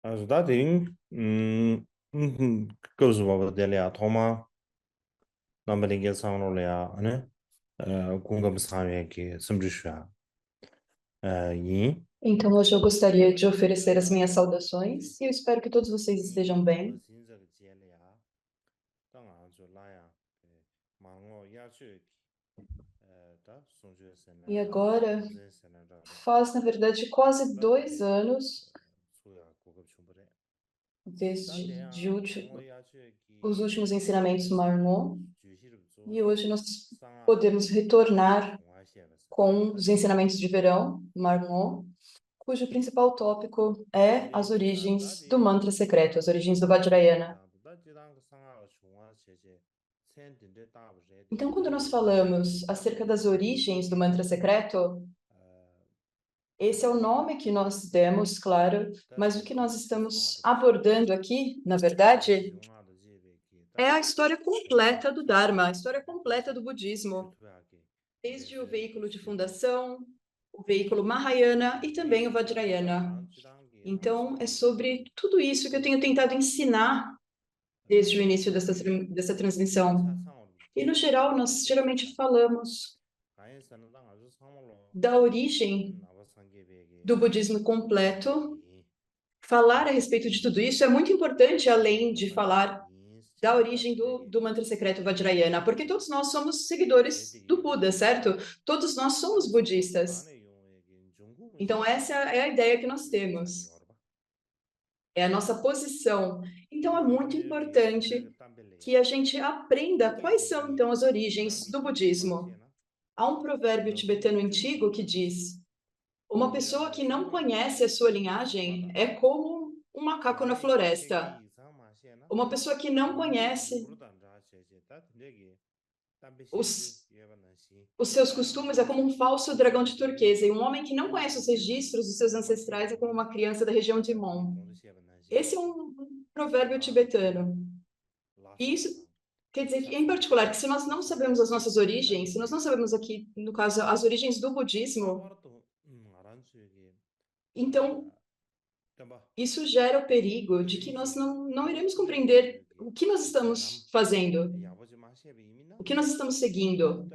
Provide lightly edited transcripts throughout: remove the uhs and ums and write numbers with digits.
Studying, goes over Delia Toma, Nambelinga Sanolia, Kungam Samyaki, Sumjusha, Yin. Então, hoje eu gostaria de oferecer as minhas saudações e eu espero que todos vocês estejam bem. E agora, faz, na verdade, quase 2 anos desde os últimos ensinamentos Marmon, e hoje nós podemos retornar com os ensinamentos de verão, Marmon, cujo principal tópico é as origens do mantra secreto, as origens do Vajrayana. Então, quando nós falamos acerca das origens do mantra secreto, esse é o nome que nós demos, claro, mas o que nós estamos abordando aqui, na verdade, é a história completa do Dharma, a história completa do budismo, desde o veículo de fundação, o veículo Mahayana e também o Vajrayana. Então, é sobre tudo isso que eu tenho tentado ensinar desde o início dessa transmissão. E, no geral, nós geralmente falamos da origem do budismo completo. Falar a respeito de tudo isso é muito importante, além de falar da origem do mantra secreto Vajrayana, porque todos nós somos seguidores do Buda, certo? Todos nós somos budistas. Então, essa é a ideia que nós temos. É a nossa posição. Então, é muito importante que a gente aprenda quais são, então, as origens do budismo. Há um provérbio tibetano antigo que diz: uma pessoa que não conhece a sua linhagem é como um macaco na floresta. Uma pessoa que não conhece os, os seus costumes é como um falso dragão de turquesa. E um homem que não conhece os registros dos seus ancestrais é como uma criança da região de Mon. Esse é um provérbio tibetano. E isso quer dizer que, em particular, que se nós não sabemos as nossas origens, se nós não sabemos aqui, no caso, as origens do budismo, então isso gera o perigo de que nós não iremos compreender o que nós estamos fazendo, o que nós estamos seguindo.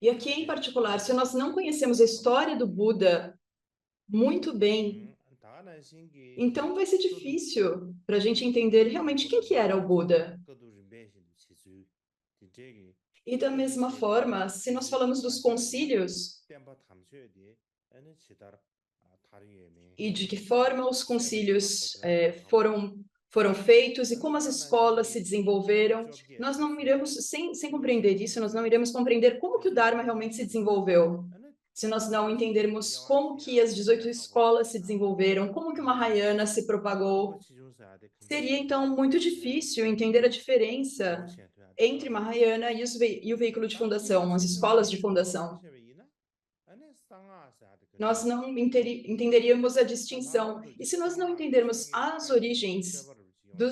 E aqui, em particular, se nós não conhecemos a história do Buda muito bem, então vai ser difícil para a gente entender realmente quem que era o Buda. E da mesma forma, se nós falamos dos concílios e de que forma os concílios foram feitos e como as escolas se desenvolveram, nós não iremos, sem compreender isso, nós não iremos compreender como que o Dharma realmente se desenvolveu. Se nós não entendermos como que as 18 escolas se desenvolveram, como que o Mahayana se propagou, seria então muito difícil entender a diferença entre Mahayana e o veículo de fundação, as escolas de fundação. Nós não entenderíamos a distinção. E se nós não entendermos as origens do,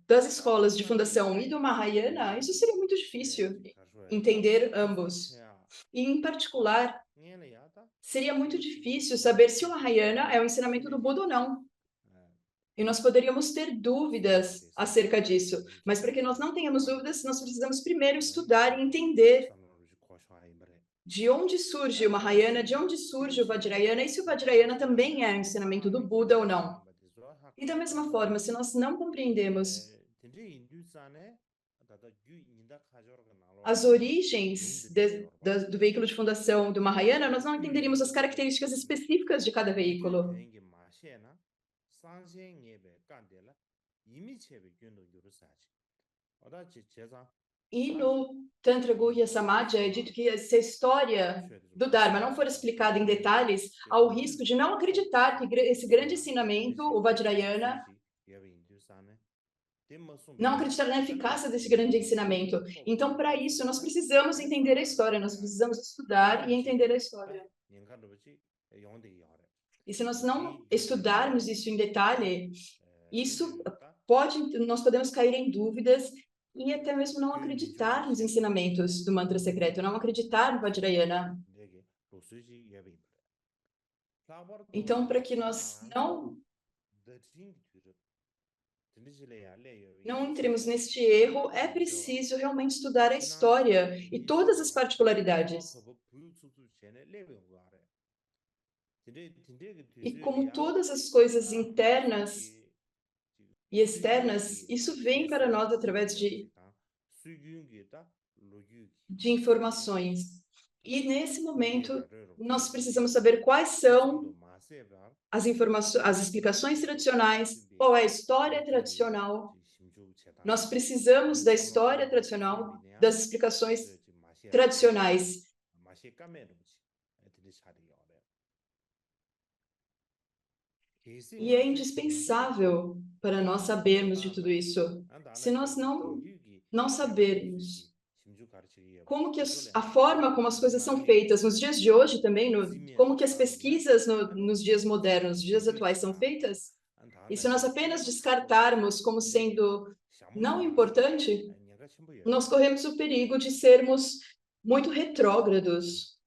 das escolas de fundação e do Mahayana, isso seria muito difícil entender ambos. E, em particular, seria muito difícil saber se o Mahayana é o ensinamento do Buda ou não. E nós poderíamos ter dúvidas acerca disso. Mas para que nós não tenhamos dúvidas, nós precisamos primeiro estudar e entender de onde surge o Mahayana, de onde surge o Vajrayana, e se o Vajrayana também é o ensinamento do Buda ou não. E da mesma forma, se nós não compreendemos as origens do veículo de fundação do Mahayana, nós não entenderíamos as características específicas de cada veículo. E no Tantra Guhya Samadhya é dito que se a história do Dharma não for explicada em detalhes, há o risco de não acreditar que esse grande ensinamento, o Vajrayana, não acreditar na eficácia desse grande ensinamento. Então, para isso, nós precisamos entender a história, nós precisamos estudar e entender a história. E se nós não estudarmos isso em detalhe, nós podemos cair em dúvidas e até mesmo não acreditar nos ensinamentos do mantra secreto, não acreditar no Vajrayana. Então, para que nós não entremos neste erro, é preciso realmente estudar a história e todas as particularidades. E como todas as coisas internas e externas, isso vem para nós através de informações. E nesse momento, nós precisamos saber quais são as informações, as explicações tradicionais, qual é a história tradicional. Nós precisamos da história tradicional, das explicações tradicionais. E é indispensável para nós sabermos de tudo isso. Se nós não sabermos como que a forma como as coisas são feitas nos dias de hoje também, como que as pesquisas nos dias modernos, nos dias atuais são feitas, e se nós apenas descartarmos como sendo não importante, nós corremos o perigo de sermos muito retrógrados.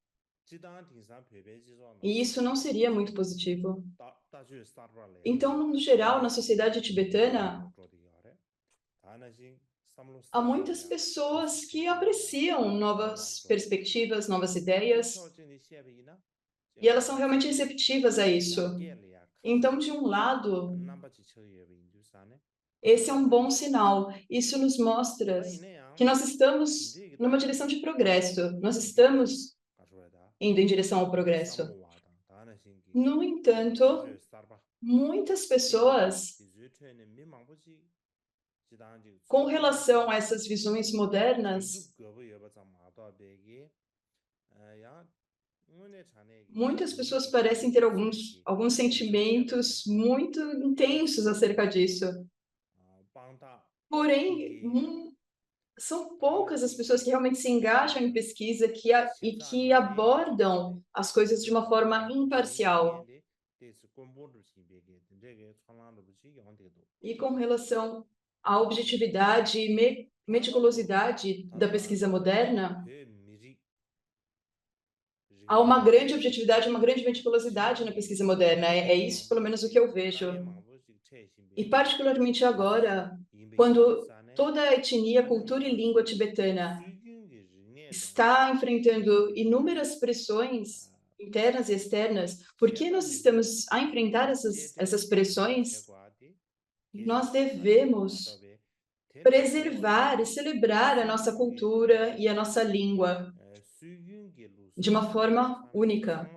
E isso não seria muito positivo. Então, no geral, na sociedade tibetana, há muitas pessoas que apreciam novas perspectivas, novas ideias, e elas são realmente receptivas a isso. Então, de um lado, esse é um bom sinal. Isso nos mostra que nós estamos numa direção de progresso. Nós estamos indo em direção ao progresso. No entanto, muitas pessoas, com relação a essas visões modernas, muitas pessoas parecem ter alguns sentimentos muito intensos acerca disso. Porém, são poucas as pessoas que realmente se engajam em pesquisa e que abordam as coisas de uma forma imparcial. E com relação à objetividade e meticulosidade da pesquisa moderna, há uma grande objetividade, uma grande meticulosidade na pesquisa moderna. É isso, pelo menos, o que eu vejo. E particularmente agora, quando toda a etnia, cultura e língua tibetana está enfrentando inúmeras pressões internas e externas, por que nós estamos a enfrentar essas pressões? Nós devemos preservar e celebrar a nossa cultura e a nossa língua de uma forma única.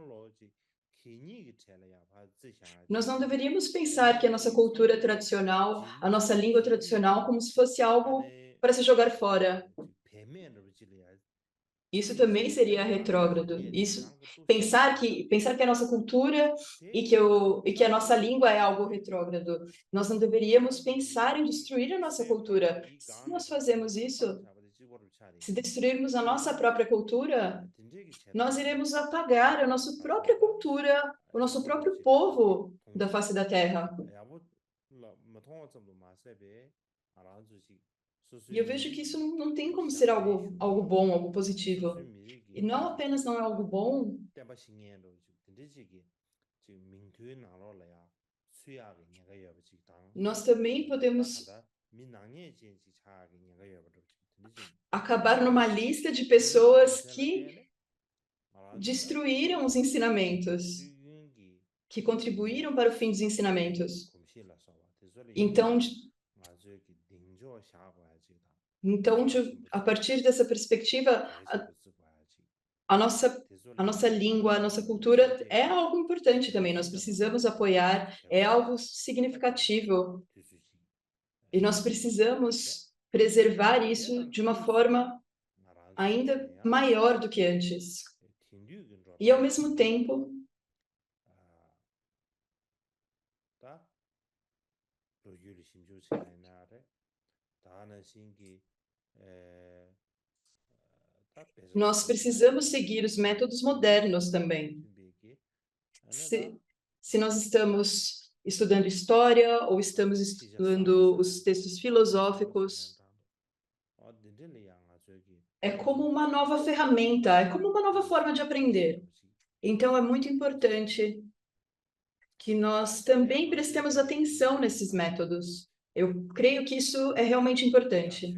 Nós não deveríamos pensar que a nossa cultura tradicional, a nossa língua tradicional, como se fosse algo para se jogar fora. Isso também seria retrógrado. Isso, pensar que a nossa cultura e que a nossa língua é algo retrógrado. Nós não deveríamos pensar em destruir a nossa cultura. Se nós fazemos isso, se destruirmos a nossa própria cultura, nós iremos apagar a nossa própria cultura, o nosso próprio povo da face da Terra. E eu vejo que isso não tem como ser algo bom, algo positivo. E não apenas não é algo bom, nós também podemos acabar numa lista de pessoas que destruíram os ensinamentos, que contribuíram para o fim dos ensinamentos. Então, a partir dessa perspectiva, a nossa língua, a nossa cultura é algo importante também. Nós precisamos apoiar, é algo significativo. E nós precisamos preservar isso de uma forma ainda maior do que antes. E, ao mesmo tempo, nós precisamos seguir os métodos modernos também. Se nós estamos estudando história ou estamos estudando os textos filosóficos, é como uma nova ferramenta, é como uma nova forma de aprender. Então, é muito importante que nós também prestemos atenção nesses métodos. Eu creio que isso é realmente importante.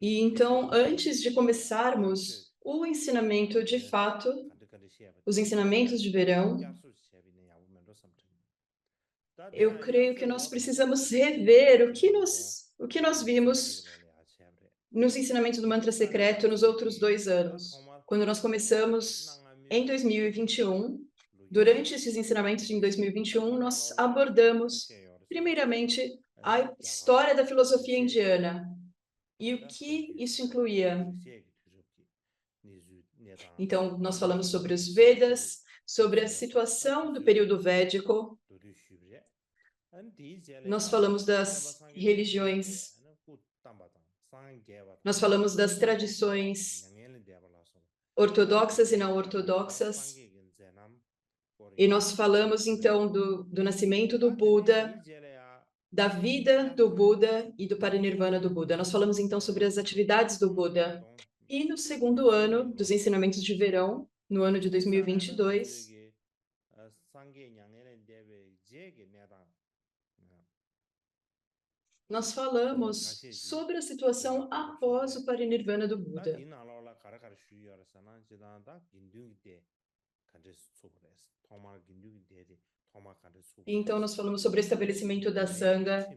E então, antes de começarmos o ensinamento de fato, os ensinamentos de verão, eu creio que nós precisamos rever o que nós vimos nos ensinamentos do mantra secreto nos outros 2 anos. Quando nós começamos em 2021, durante esses ensinamentos em 2021, nós abordamos, primeiramente, a história da filosofia indiana e o que isso incluía. Então, nós falamos sobre os Vedas, sobre a situação do período védico, nós falamos das religiões, nós falamos das tradições ortodoxas e não ortodoxas, e nós falamos então do nascimento do Buda, da vida do Buda e do parinirvana do Buda. Nós falamos então sobre as atividades do Buda. E no segundo ano dos ensinamentos de verão, no ano de 2022, nós falamos sobre a situação após o parinirvana do Buda. Então, nós falamos sobre o estabelecimento da Sangha,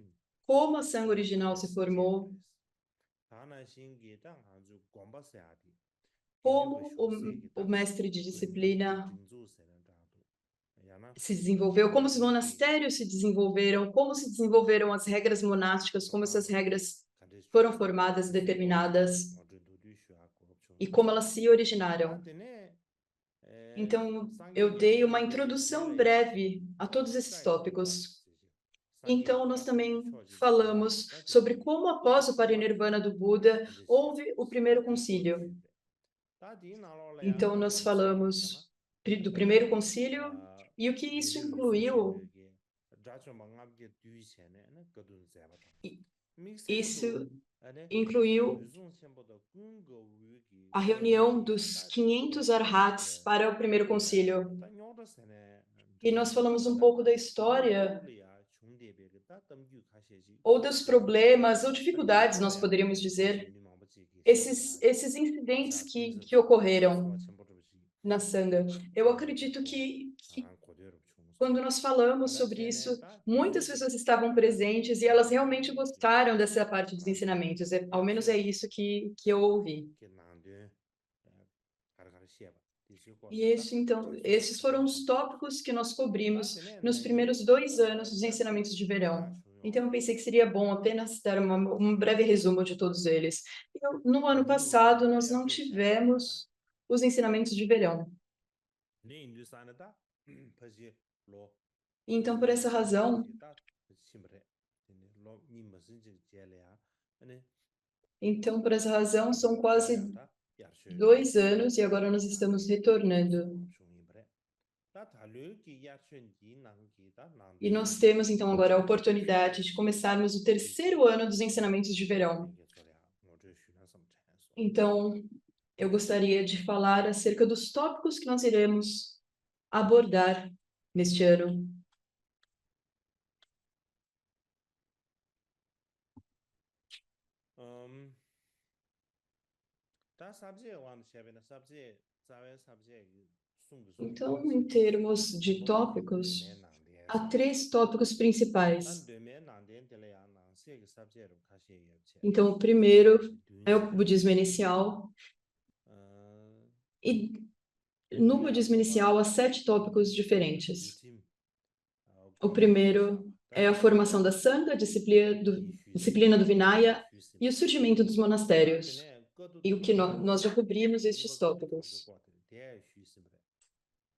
como a Sangha original se formou, como o mestre de disciplina se desenvolveu, como os monastérios se desenvolveram, como se desenvolveram as regras monásticas, como essas regras foram formadas, determinadas, e como elas se originaram. Então, eu dei uma introdução breve a todos esses tópicos. Então, nós também falamos sobre como, após o parinirvana do Buda, houve o primeiro concílio. Então, nós falamos do primeiro concílio e o que isso incluiu. Isso incluiu a reunião dos 500 arhats para o primeiro concílio. E nós falamos um pouco da história, ou dos problemas, ou dificuldades, nós poderíamos dizer, esses incidentes que ocorreram na Sangha. Eu acredito que quando nós falamos sobre isso, muitas pessoas estavam presentes e elas realmente gostaram dessa parte dos ensinamentos. Ao menos é isso que eu ouvi. E isso, então, esses foram os tópicos que nós cobrimos nos primeiros 2 anos dos ensinamentos de verão. Então, eu pensei que seria bom apenas dar um breve resumo de todos eles. No ano passado, nós não tivemos os ensinamentos de verão. Então, por essa razão, são quase 2 anos e agora nós estamos retornando. E nós temos, então, agora a oportunidade de começarmos o 3º ano dos ensinamentos de verão. Então, eu gostaria de falar acerca dos tópicos que nós iremos abordar neste ano. Então, em termos de tópicos, há 3 tópicos principais. Então, o primeiro é o budismo inicial. E no budismo inicial há 7 tópicos diferentes. O primeiro é a formação da Sangha, disciplina do Vinaya e o surgimento dos monastérios. E o que nós já cobrimos estes tópicos.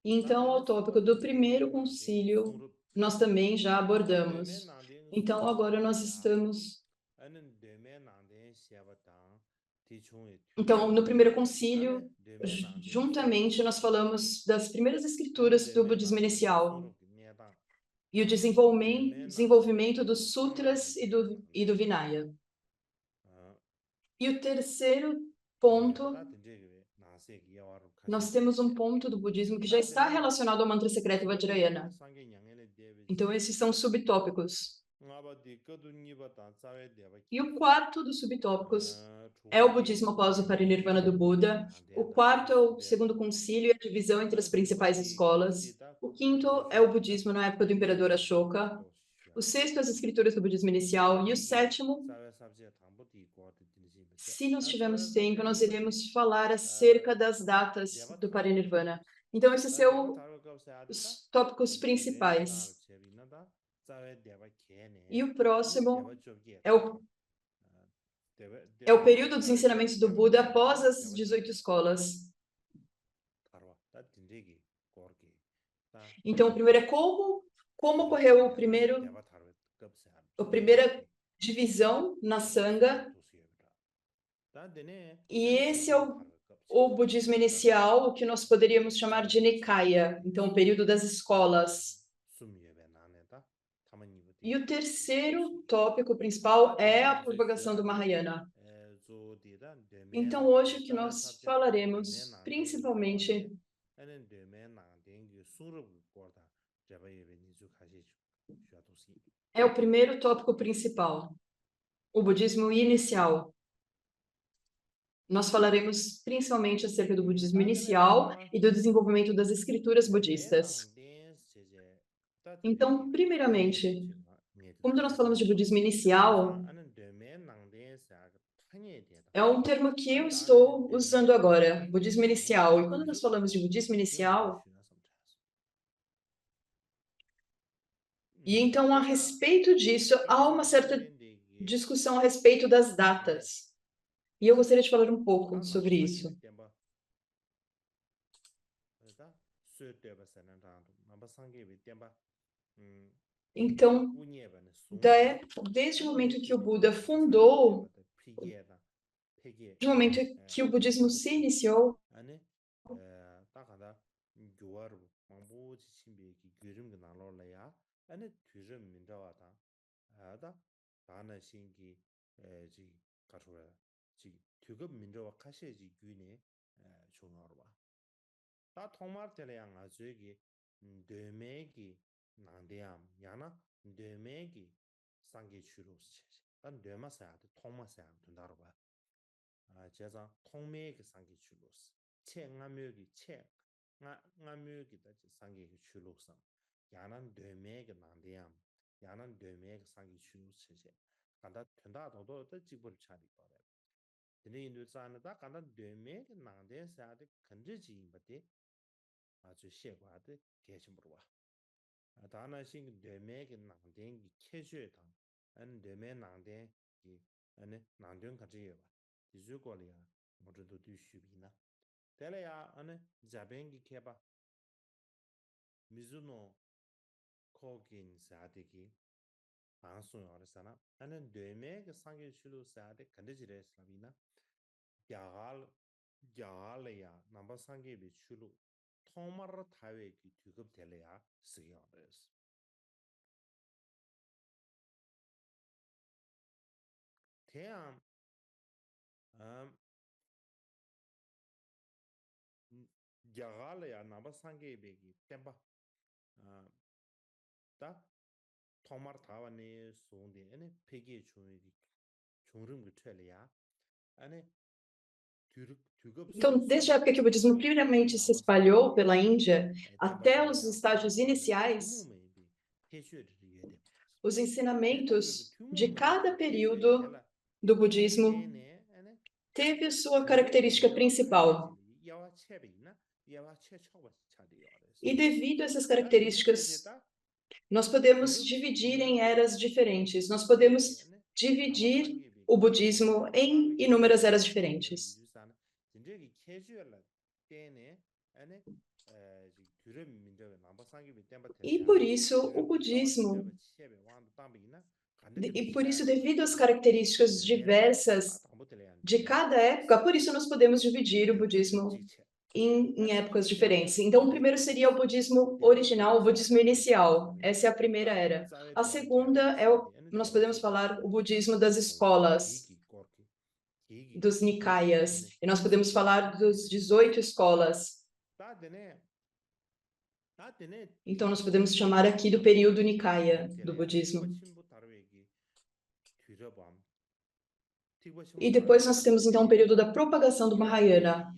Então, ao tópico do primeiro concílio, nós também já abordamos. Então, agora nós estamos... Então, no primeiro concílio, juntamente, nós falamos das primeiras escrituras do budismo inicial e o desenvolvimento dos sutras e do Vinaya. E o terceiro ponto nós temos um ponto do budismo que já está relacionado ao mantra secreto Vajrayana. Então, esses são subtópicos. E o quarto dos subtópicos é o budismo após o parinirvana do Buda. O quarto é o segundo concílio e a divisão entre as principais escolas. O quinto é o budismo na época do imperador Ashoka. O sexto, as escrituras do budismo inicial. E o sétimo, se nós tivermos tempo, nós iremos falar acerca das datas do parinirvana. Então, esses são os tópicos principais. E o próximo é o período dos ensinamentos do Buda após as 18 escolas. Então, o primeiro é como ocorreu a primeira divisão na Sangha. E esse é o budismo inicial, o que nós poderíamos chamar de Nikaya, então o período das escolas. E o terceiro tópico principal é a propagação do Mahayana. Então, hoje o que nós falaremos, principalmente, é o primeiro tópico principal, o budismo inicial. Nós falaremos principalmente acerca do budismo inicial e do desenvolvimento das escrituras budistas. Então, primeiramente, quando nós falamos de budismo inicial, é um termo que eu estou usando agora, budismo inicial. E quando nós falamos de budismo inicial, e então a respeito disso, há uma certa discussão a respeito das datas. E eu gostaria de falar um pouco sobre isso. Então, desde o momento que o Buda fundou, desde o momento que o budismo se iniciou, então, desde a época que o budismo primeiramente se espalhou pela Índia, até os estágios iniciais, os ensinamentos de cada período do budismo teve a sua característica principal. E devido a essas características, nós podemos dividir em eras diferentes. Nós podemos dividir o budismo em inúmeras eras diferentes. E por isso, o budismo, e por isso, devido às características diversas de cada época, por isso nós podemos dividir o budismo em épocas diferentes. Então, o primeiro seria o budismo original, o budismo inicial. Essa é a primeira era. A segunda nós podemos falar o budismo das escolas. dos Nikayas, e nós podemos falar dos 18 escolas. Então, nós podemos chamar aqui do período Nikaya do budismo. E depois nós temos, então, o período da propagação do Mahayana,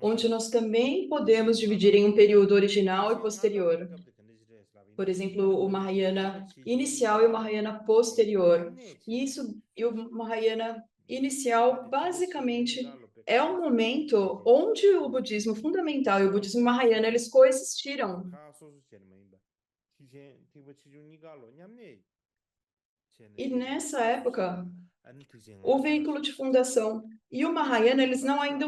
onde nós também podemos dividir em um período original e posterior. Por exemplo, o Mahayana inicial e o Mahayana posterior. E o Mahayana inicial, basicamente, é um momento onde o budismo fundamental e o budismo Mahayana, eles coexistiram. E nessa época, o veículo de fundação e o Mahayana, eles não ainda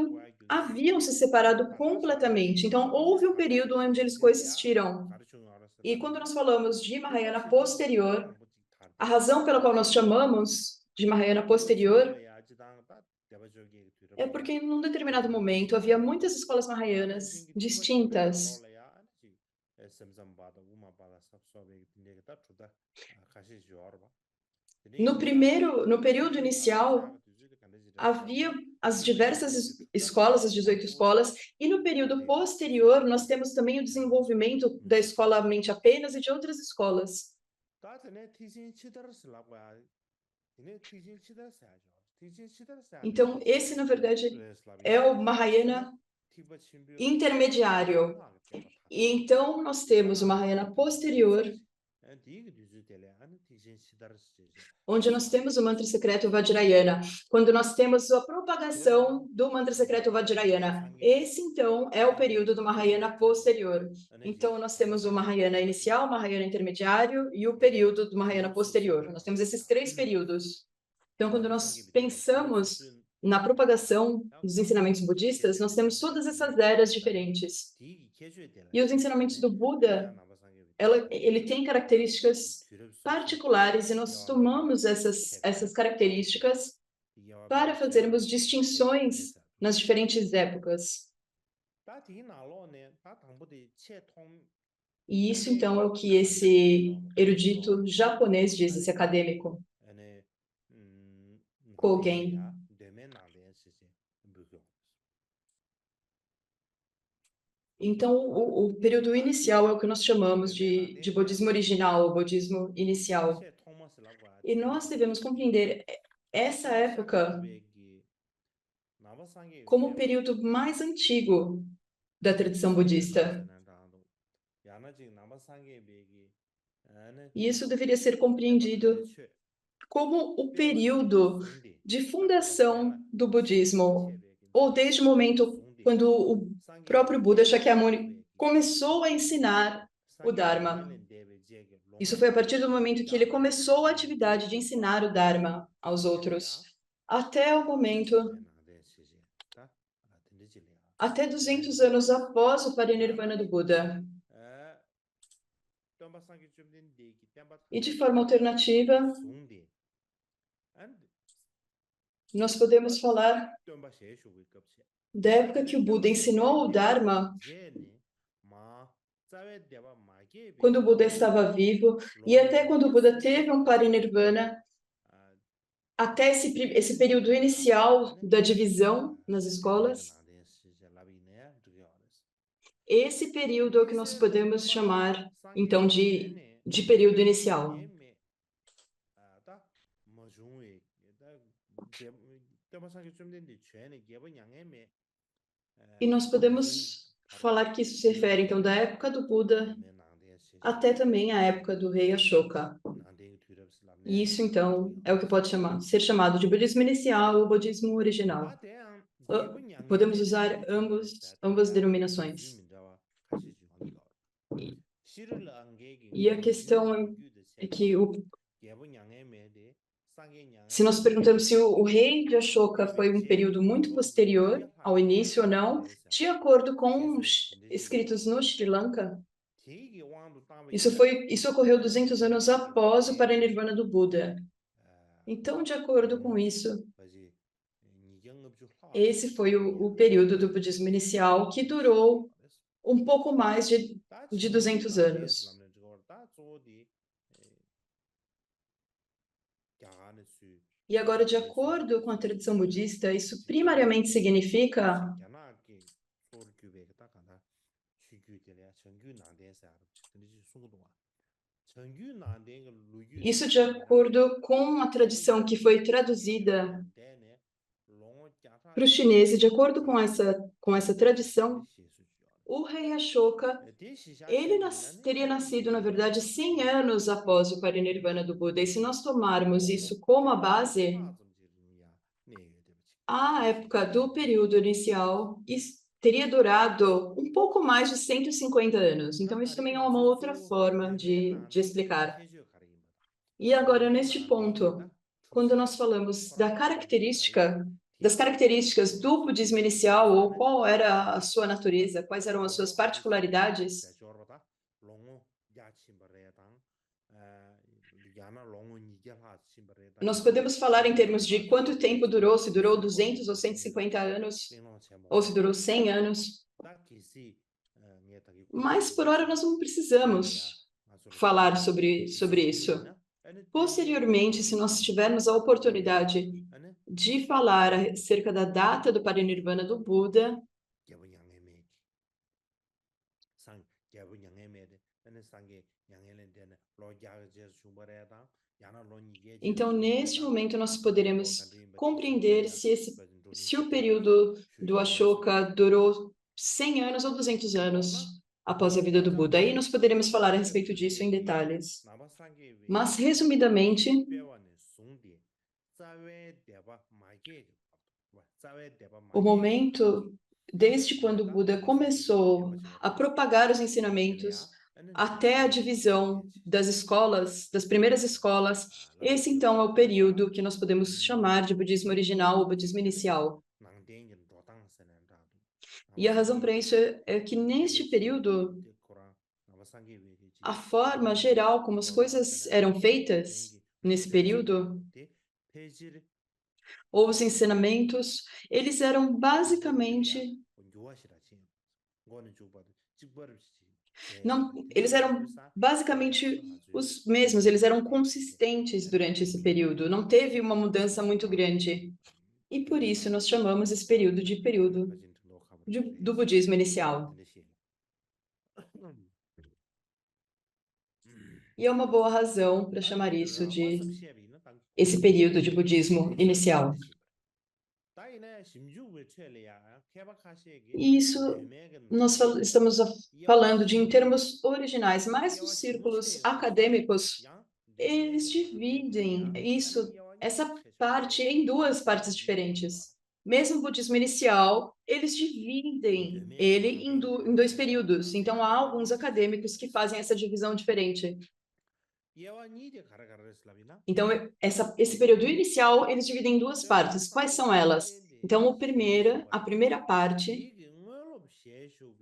haviam se separado completamente. Então, houve um período onde eles coexistiram. E quando nós falamos de Mahayana posterior, a razão pela qual nós chamamos de Mahayana posterior é porque em um determinado momento havia muitas escolas Mahayanas distintas. No período inicial, havia as diversas escolas, as 18 escolas, e no período posterior, nós temos também o desenvolvimento da escola Mente Apenas e de outras escolas. Então, esse, na verdade, é o Mahayana intermediário. E então, nós temos o Mahayana posterior, onde nós temos o mantra secreto Vajrayana, quando nós temos a propagação do mantra secreto Vajrayana. Esse, então, é o período do Mahayana posterior. Então, nós temos o Mahayana inicial, o Mahayana intermediário e o período do Mahayana posterior. Nós temos esses 3 períodos. Então, quando nós pensamos na propagação dos ensinamentos budistas, nós temos todas essas eras diferentes. E os ensinamentos do Buda, ele tem características particulares e nós tomamos essas características para fazermos distinções nas diferentes épocas. E isso, então, é o que esse erudito japonês diz, esse acadêmico, Kogen. Então, o período inicial é o que nós chamamos de budismo original, o budismo inicial. E nós devemos compreender essa época como o período mais antigo da tradição budista. E isso deveria ser compreendido como o período de fundação do budismo, ou desde o momento quando o próprio Buda Shakyamuni começou a ensinar o Dharma. Isso foi a partir do momento que ele começou a atividade de ensinar o Dharma aos outros, até o momento, até 200 anos após o parinirvana do Buda. E de forma alternativa, nós podemos falar da época que o Buda ensinou o Dharma, quando o Buda estava vivo, e até quando o Buda teve um parinirvana, até esse período inicial da divisão nas escolas. Esse período é o que nós podemos chamar, então, de período inicial. E nós podemos falar que isso se refere, então, da época do Buda até também a época do rei Ashoka. E isso, então, é o que pode ser chamado de budismo inicial ou budismo original. Podemos usar ambas denominações. E a questão é que se nós perguntamos se o rei de Ashoka foi um período muito posterior ao início ou não, de acordo com os escritos no Sri Lanka, isso ocorreu 200 anos após o parinirvana do Buda. Então, de acordo com isso, esse foi o período do budismo inicial, que durou um pouco mais de 200 anos. E agora, de acordo com a tradição budista, isso primariamente significa isso de acordo com a tradição que foi traduzida para o chinês, e de acordo com essa tradição, o rei Ashoka, ele teria nascido, na verdade, 100 anos após o parinirvana do Buda. E se nós tomarmos isso como a base, a época do período inicial teria durado um pouco mais de 150 anos. Então, isso também é uma outra forma de explicar. E agora, neste ponto, quando nós falamos das características do budismo inicial, ou qual era a sua natureza, quais eram as suas particularidades, nós podemos falar em termos de quanto tempo durou, se durou 200 ou 150 anos, ou se durou 100 anos. Mas, por hora, nós não precisamos falar sobre isso. Posteriormente, se nós tivermos a oportunidade de falar acerca da data do parinirvana do Buda, então, neste momento, nós poderemos compreender se o período do Ashoka durou 100 anos ou 200 anos após a vida do Buda. Aí nós poderemos falar a respeito disso em detalhes. Mas, resumidamente, o momento desde quando o Buda começou a propagar os ensinamentos até a divisão das escolas, das primeiras escolas, esse então é o período que nós podemos chamar de budismo original ou budismo inicial. E a razão para isso é que neste período, a forma geral como as coisas eram feitas nesse período, ou os ensinamentos, eles eram basicamente os mesmos, eles eram consistentes durante esse período, não teve uma mudança muito grande. E por isso nós chamamos esse período de do budismo inicial. E é uma boa razão para chamar isso de esse período de budismo inicial. E isso nós estamos falando em termos originais, mas os círculos acadêmicos, eles dividem essa parte em duas partes diferentes. Mesmo o budismo inicial, eles dividem ele em dois períodos. Então, há alguns acadêmicos que fazem essa divisão diferente. Então, esse período inicial, eles dividem em duas partes. Quais são elas? Então, a primeira parte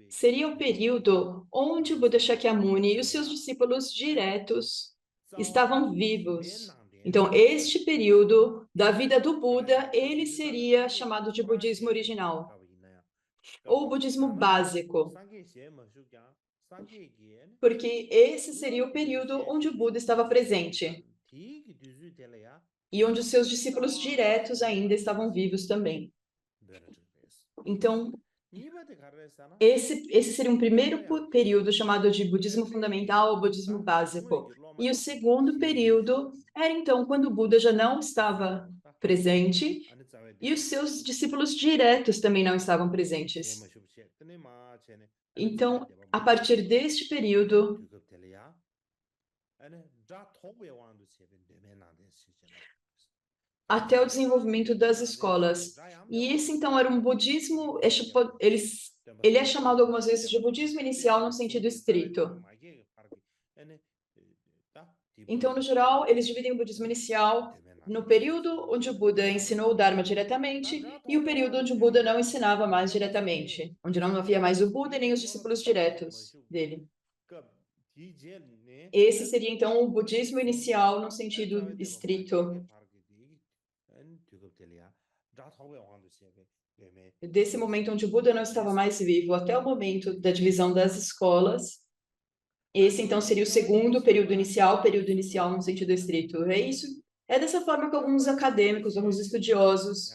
seria o período onde o Buda Shakyamuni e os seus discípulos diretos estavam vivos. Então, este período da vida do Buda, ele seria chamado de budismo original, ou budismo básico, porque esse seria o período onde o Buda estava presente e onde os seus discípulos diretos ainda estavam vivos também. Então, esse seria um primeiro período chamado de budismo fundamental ou budismo básico. E o segundo período era, então, quando o Buda já não estava presente e os seus discípulos diretos também não estavam presentes. Então, a partir deste período, até o desenvolvimento das escolas. E esse, então, era um budismo, ele é chamado algumas vezes de budismo inicial no sentido estrito. Então, no geral, eles dividem o budismo inicial no período onde o Buda ensinou o Dharma diretamente e o período onde o Buda não ensinava mais diretamente, onde não havia mais o Buda nem os discípulos diretos dele. Esse seria, então, o budismo inicial no sentido estrito. Desse momento onde o Buda não estava mais vivo até o momento da divisão das escolas, esse então seria o segundo período inicial no sentido estrito. É dessa forma que alguns acadêmicos, alguns estudiosos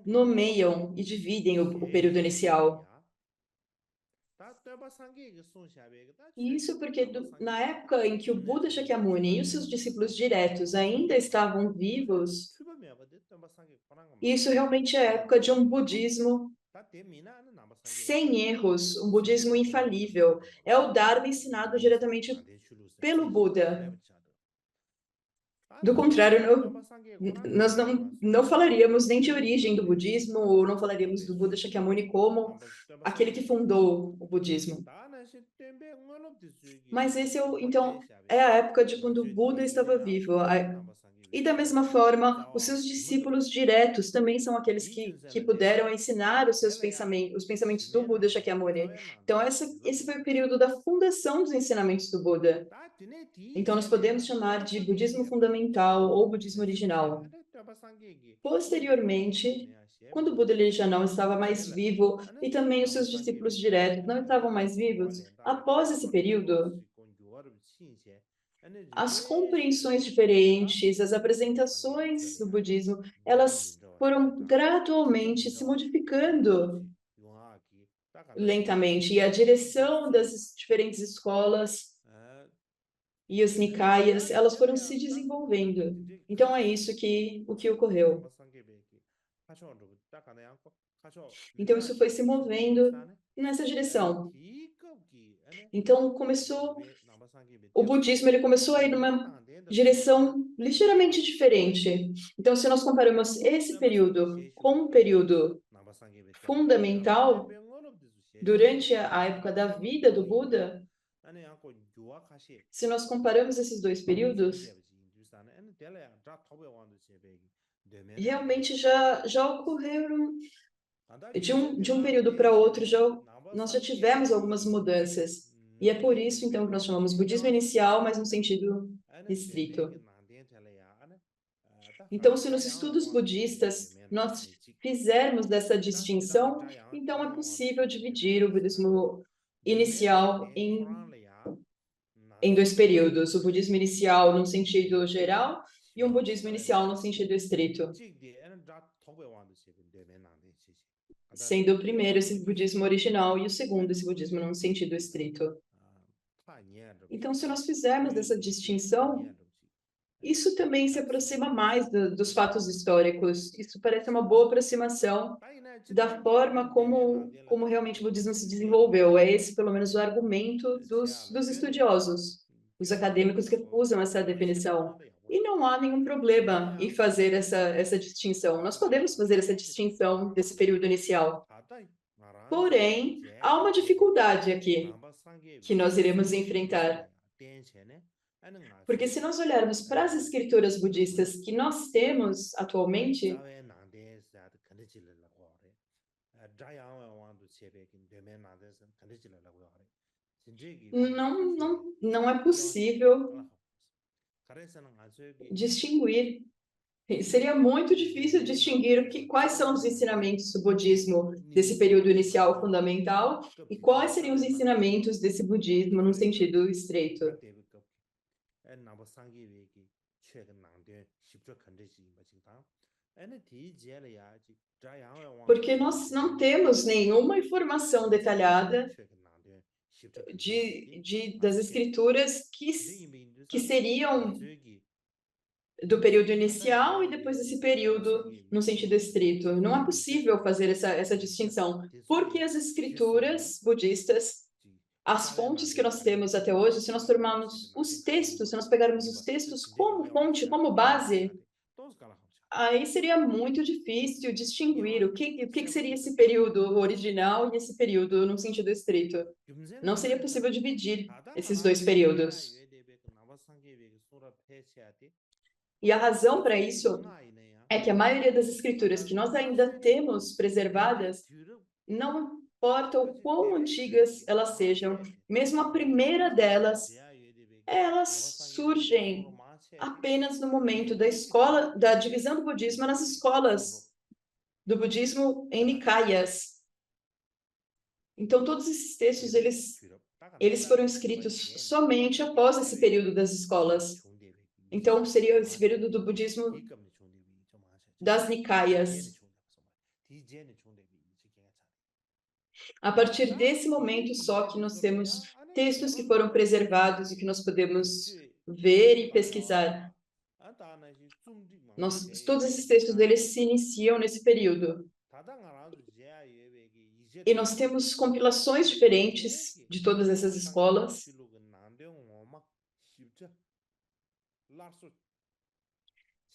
nomeiam e dividem o período inicial. Isso porque na época em que o Buda Shakyamuni e os seus discípulos diretos ainda estavam vivos, isso realmente é a época de um budismo sem erros, um budismo infalível. É o Dharma ensinado diretamente pelo Buda. Do contrário, nós não falaríamos nem de origem do budismo, ou não falaríamos do Buda Shakyamuni como aquele que fundou o budismo. Mas então, é a época de quando o Buda estava vivo. E da mesma forma, os seus discípulos diretos também são aqueles que puderam ensinar os pensamentos do Buda Shakyamuni. Então, esse foi o período da fundação dos ensinamentos do Buda. Então, nós podemos chamar de budismo fundamental ou budismo original. Posteriormente, quando o Buda ele já não estava mais vivo e também os seus discípulos diretos não estavam mais vivos, após esse período, as compreensões diferentes, as apresentações do budismo, elas foram gradualmente se modificando lentamente, e a direção das diferentes escolas e os Nikayas, elas foram se desenvolvendo. Então, é isso o que ocorreu. Então, isso foi se movendo nessa direção. Então, o budismo ele começou a ir numa direção ligeiramente diferente. Então, se nós comparamos esse período com um período fundamental, durante a época da vida do Buda, se nós comparamos esses dois períodos, realmente já ocorreram, de um período para outro, nós já tivemos algumas mudanças. E é por isso, então, que nós chamamos budismo inicial, mas no sentido restrito. Então, se nos estudos budistas nós fizermos dessa distinção, então é possível dividir o budismo inicial em dois períodos, o budismo inicial no sentido geral e um budismo inicial no sentido estrito. Sendo o primeiro esse budismo original e o segundo esse budismo no sentido estrito. Então, se nós fizermos essa distinção, isso também se aproxima mais dos fatos históricos. Isso parece uma boa aproximação da forma como realmente o budismo se desenvolveu. É esse, pelo menos, o argumento dos estudiosos, os acadêmicos que usam essa definição. E não há nenhum problema em fazer essa distinção. Nós podemos fazer essa distinção desse período inicial. Porém, há uma dificuldade aqui que nós iremos enfrentar. Porque se nós olharmos para as escrituras budistas que nós temos atualmente, não é possível distinguir. Seria muito difícil distinguir quais são os ensinamentos do budismo desse período inicial fundamental e quais seriam os ensinamentos desse budismo no sentido estreito. Porque nós não temos nenhuma informação detalhada das escrituras que seriam do período inicial e depois desse período no sentido estrito. Não é possível fazer essa distinção, porque as escrituras budistas, as fontes que nós temos até hoje, se nós tomarmos os textos, se nós pegarmos os textos como fonte, como base, aí seria muito difícil distinguir o que seria esse período original e esse período no sentido estrito. Não seria possível dividir esses dois períodos. E a razão para isso é que a maioria das escrituras que nós ainda temos preservadas, não importa o quão antigas elas sejam, mesmo a primeira delas, elas surgem apenas no momento da divisão do budismo nas escolas do budismo em Nikayas. Então, todos esses textos, eles foram escritos somente após esse período das escolas. Então, seria esse período do budismo das Nikayas. A partir desse momento só que nós temos textos que foram preservados e que nós podemos ver e pesquisar. Todos esses textos deles se iniciam nesse período. E nós temos compilações diferentes de todas essas escolas.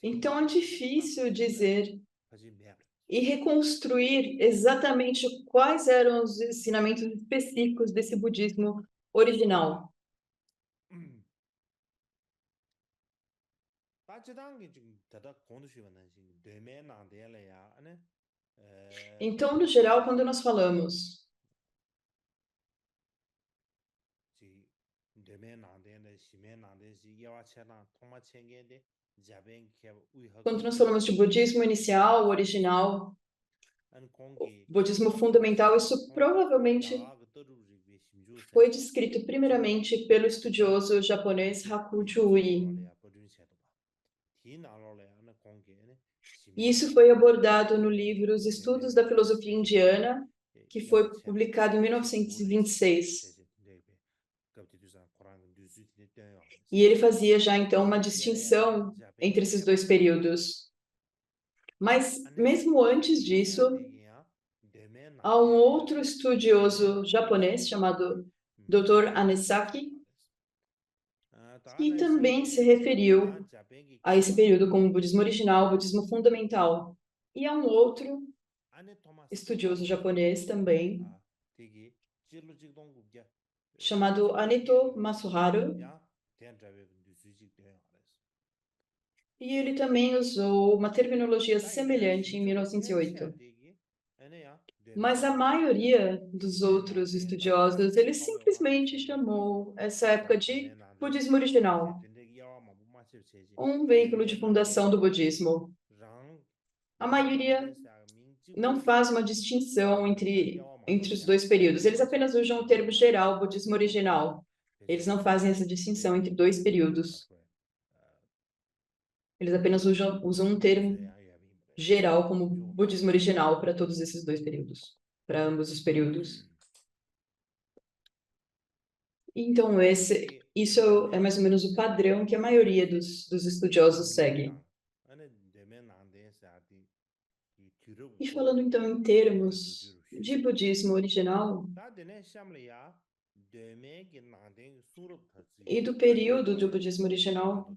Então é difícil dizer e reconstruir exatamente quais eram os ensinamentos específicos desse budismo original. Então, no geral, quando nós falamos de budismo inicial, original, budismo fundamental, isso provavelmente foi descrito primeiramente pelo estudioso japonês Hakuju Ui. E isso foi abordado no livro Os Estudos da Filosofia Indiana, que foi publicado em 1926. E ele fazia já, então, uma distinção entre esses dois períodos. Mas, mesmo antes disso, há um outro estudioso japonês chamado Dr. Anesaki, que também se referiu a esse período como budismo original, budismo fundamental. E há um outro estudioso japonês também, chamado Aneto Masuharu, e ele também usou uma terminologia semelhante em 1908. Mas a maioria dos outros estudiosos, ele simplesmente chamou essa época de budismo original, um veículo de fundação do budismo. A maioria não faz uma distinção entre os dois períodos. Eles apenas usam o termo geral, budismo original. Eles não fazem essa distinção entre dois períodos. Eles apenas usam um termo geral como budismo original para todos esses dois períodos, para ambos os períodos. Então, isso é mais ou menos o padrão que a maioria dos estudiosos segue. E falando então em termos de budismo original e do período do budismo original,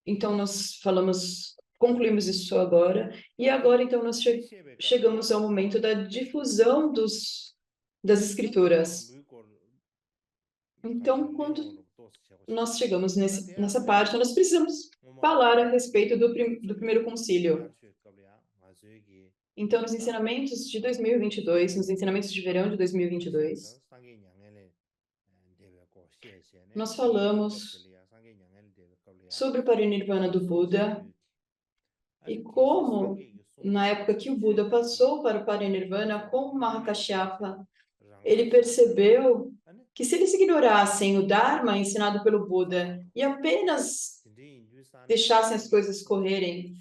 então nós concluímos isso agora, e agora então nós chegamos ao momento da difusão das escrituras. Então, quando nós chegamos nessa parte, nós precisamos falar a respeito do primeiro concílio. Então, nos ensinamentos de 2022, nos ensinamentos de verão de 2022, nós falamos sobre o parinirvana do Buda e como, na época que o Buda passou para o parinirvana com o Mahakashyapa, ele percebeu que se eles ignorassem o Dharma ensinado pelo Buda e apenas deixassem as coisas correrem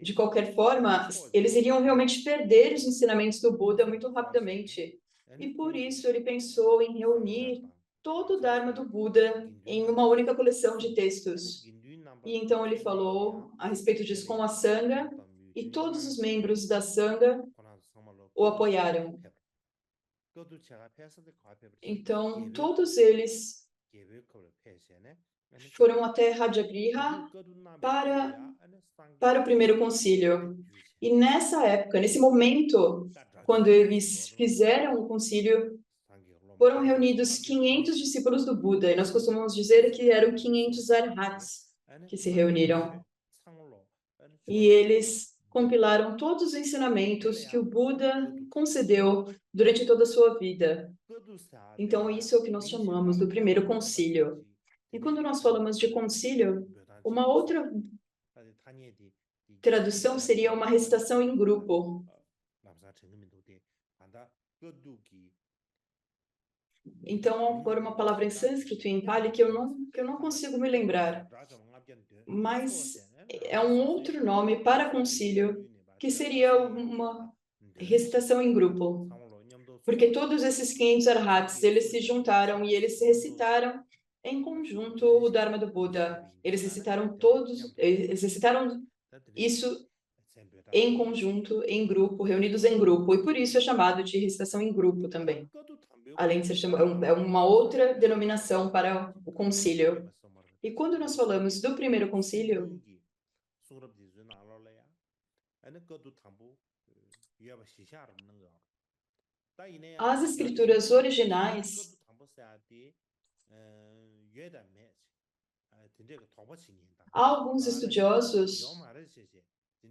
de qualquer forma, eles iriam realmente perder os ensinamentos do Buda muito rapidamente. E por isso ele pensou em reunir todo o Dharma do Buda em uma única coleção de textos. E então ele falou a respeito disso com a Sangha, e todos os membros da Sangha o apoiaram. Então, todos eles foram até Rajagriha para o primeiro concílio. E nessa época, nesse momento, quando eles fizeram o concílio, foram reunidos 500 discípulos do Buda, e nós costumamos dizer que eram 500 arhats que se reuniram. E eles compilaram todos os ensinamentos que o Buda concedeu durante toda a sua vida. Então, isso é o que nós chamamos do primeiro concílio. E quando nós falamos de concílio, uma outra tradução seria uma recitação em grupo. Então, vou pôr uma palavra em sânscrito e em pali que eu não consigo me lembrar. mas é um outro nome para concílio, que seria uma recitação em grupo. Porque todos esses 500 arhats, eles se juntaram e eles recitaram em conjunto o Dharma do Buda. Eles recitaram isso em conjunto, em grupo, reunidos em grupo, e por isso é chamado de recitação em grupo também. Além de ser chamado, é uma outra denominação para o concílio. E quando nós falamos do primeiro concílio, as escrituras originais, há alguns estudiosos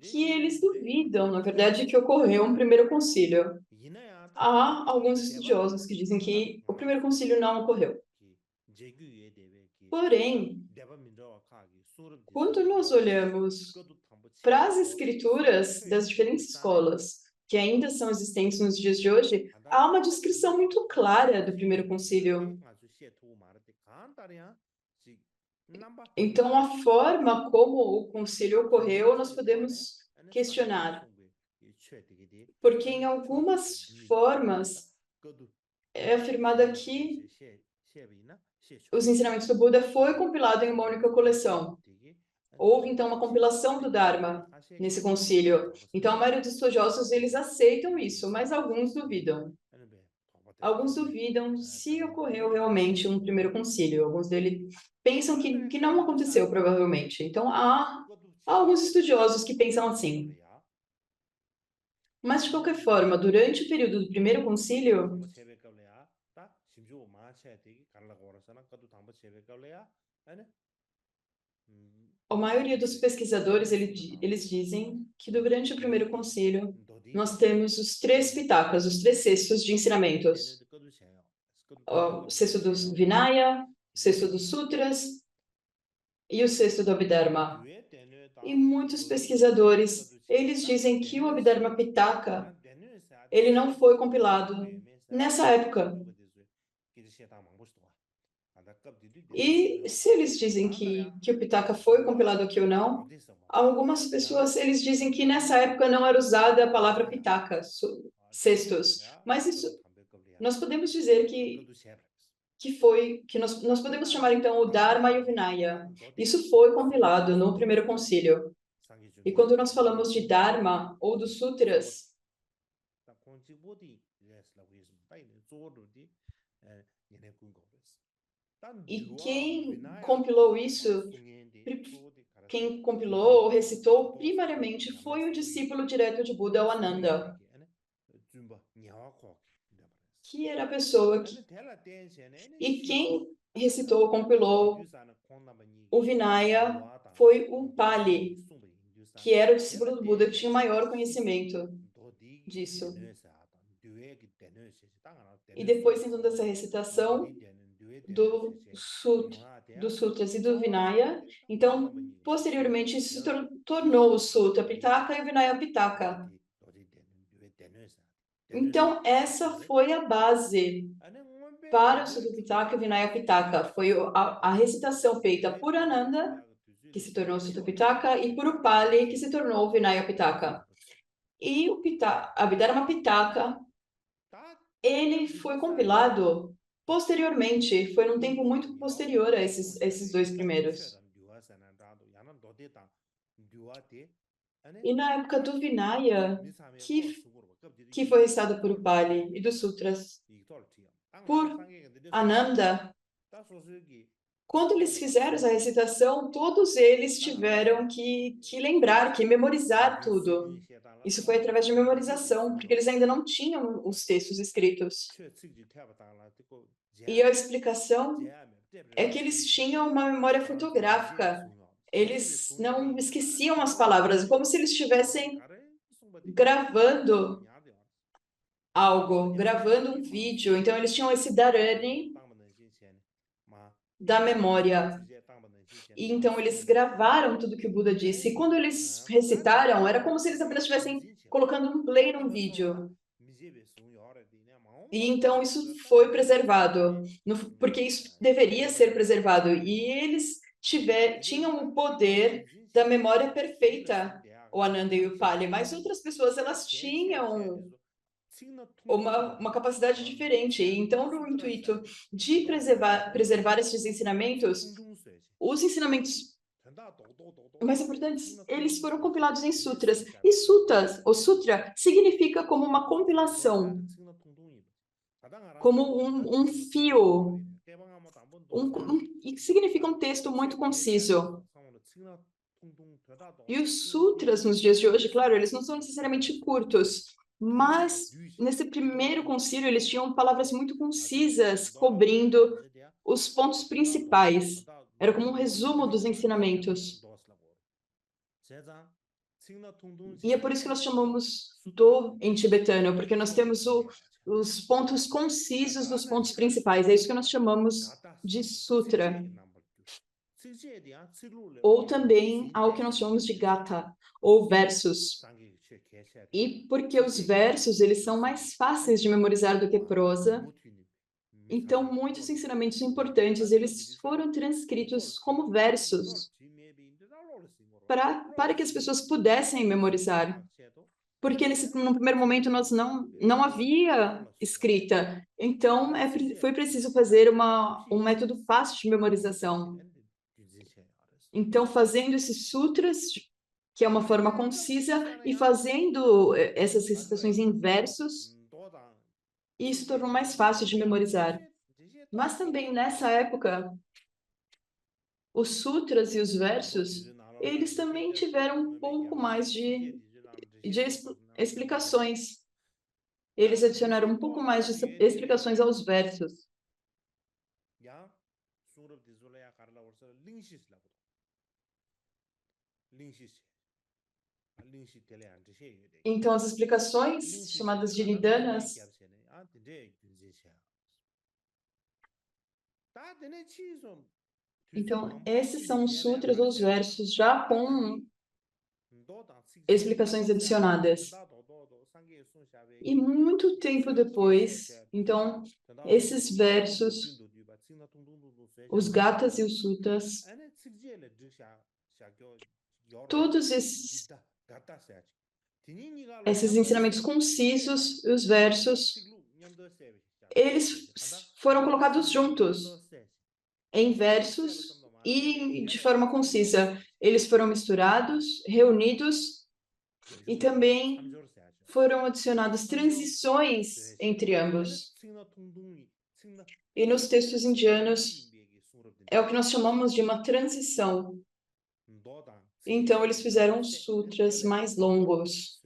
que eles duvidam, na verdade, que ocorreu um primeiro concílio. Há alguns estudiosos que dizem que o primeiro concílio não ocorreu. Porém, quando nós olhamos para as escrituras das diferentes escolas que ainda são existentes nos dias de hoje, há uma descrição muito clara do primeiro concílio. Então, a forma como o concílio ocorreu, nós podemos questionar. Porque em algumas formas é afirmado que os ensinamentos do Buda foi compilado em uma única coleção. Houve, então, uma compilação do Dharma nesse concílio. Então, a maioria dos estudiosos, eles aceitam isso, mas alguns duvidam. Alguns duvidam se ocorreu realmente um primeiro concílio. Alguns deles pensam que não aconteceu, provavelmente. Então, há alguns estudiosos que pensam assim. Mas, de qualquer forma, durante o período do primeiro concílio, a maioria dos pesquisadores, eles dizem que durante o primeiro concílio, nós temos os 3 pitakas, os 3 cestos de ensinamentos. O cesto dos Vinaya, o cesto dos Sutras e o cesto do Abhidharma. E muitos pesquisadores, eles dizem que o Abhidharma Pitaka, ele não foi compilado nessa época. E se eles dizem que o Pitaka foi compilado aqui ou não, algumas pessoas, eles dizem que nessa época não era usada a palavra Pitaka, cestos. Mas isso, nós podemos dizer que nós podemos chamar então o Dharma e o Vinaya. Isso foi compilado no primeiro concílio. E quando nós falamos de Dharma ou dos Sutras, e quem compilou isso, quem compilou ou recitou primariamente foi o discípulo direto de Buda, o Ananda, que era a pessoa que... E quem recitou ou compilou o Vinaya foi o Pali, que era o discípulo do Buda, que tinha maior conhecimento disso. E depois, então, dessa recitação dos sutras e do Vinaya, então, posteriormente, isso se tornou o Sutta Pitaka e o Vinaya Pitaka. Então, essa foi a base para o Sutta Pitaka e o Vinaya Pitaka. Foi a recitação feita por Ananda, que se tornou o Sutta Pitaka, e por Upali, que se tornou o Vinaya Pitaka. E o Abhidharma Pitaka, ele foi compilado posteriormente, foi num tempo muito posterior a esses 2 primeiros. E na época do Vinaya, que foi recitado por Upali, e dos Sutras por Ananda, quando eles fizeram essa recitação, todos eles tiveram que lembrar, que memorizar tudo. Isso foi através de memorização, porque eles ainda não tinham os textos escritos. E a explicação é que eles tinham uma memória fotográfica. Eles não esqueciam as palavras, como se eles estivessem gravando algo, gravando um vídeo. Então, eles tinham esse dharani da memória. E então eles gravaram tudo que o Buda disse. E quando eles recitaram, era como se eles apenas estivessem colocando um play num vídeo. E então isso foi preservado, porque isso deveria ser preservado. E eles tinham o poder da memória perfeita, o Ananda e o Pali, mas outras pessoas elas tinham uma capacidade diferente. Então, no intuito de preservar esses ensinamentos, os ensinamentos mais importantes, eles foram compilados em sutras. E sutras, o sutra, significa como uma compilação, como um fio, e significa um texto muito conciso. E os sutras, nos dias de hoje, claro, eles não são necessariamente curtos, mas nesse primeiro concílio eles tinham palavras muito concisas, cobrindo os pontos principais. Era como um resumo dos ensinamentos. E é por isso que nós chamamos do em tibetano, porque nós temos os pontos concisos dos pontos principais. É isso que nós chamamos de sutra. Ou também ao que nós chamamos de gatha, ou versos. E porque os versos eles são mais fáceis de memorizar do que prosa, então muitos ensinamentos importantes eles foram transcritos como versos para que as pessoas pudessem memorizar. Porque no primeiro momento nós não havia escrita, então foi preciso fazer um método fácil de memorização. Então, fazendo esses sutras, que é uma forma concisa, e fazendo essas recitações em versos, isso tornou mais fácil de memorizar. Mas também nessa época, os sutras e os versos, eles também tiveram um pouco mais de explicações. Eles adicionaram um pouco mais de explicações aos versos. Então, as explicações, chamadas de nidanas, então, esses são os sutras ou os versos já com explicações adicionadas. E muito tempo depois, então, esses versos, os gathas e os suttas, todos esses ensinamentos concisos, os versos, eles foram colocados juntos, em versos e de forma concisa. Eles foram misturados, reunidos e também foram adicionadas transições entre ambos. E nos textos indianos é o que nós chamamos de uma transição. Então eles fizeram sutras mais longos.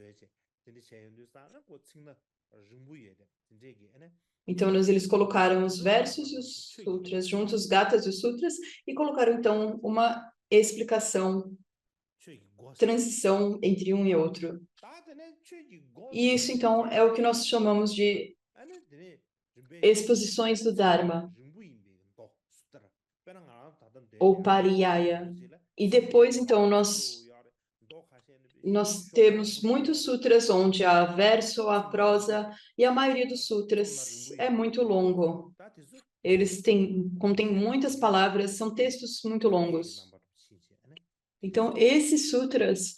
Então eles colocaram os versos e os sutras juntos, os gathas e os sutras, e colocaram então uma explicação, transição entre um e outro. E isso então é o que nós chamamos de exposições do Dharma, ou pariyaya. E depois então nós temos muitos sutras onde há verso, há prosa, e a maioria dos sutras é muito longo. Eles contêm muitas palavras, são textos muito longos. Então, esses sutras,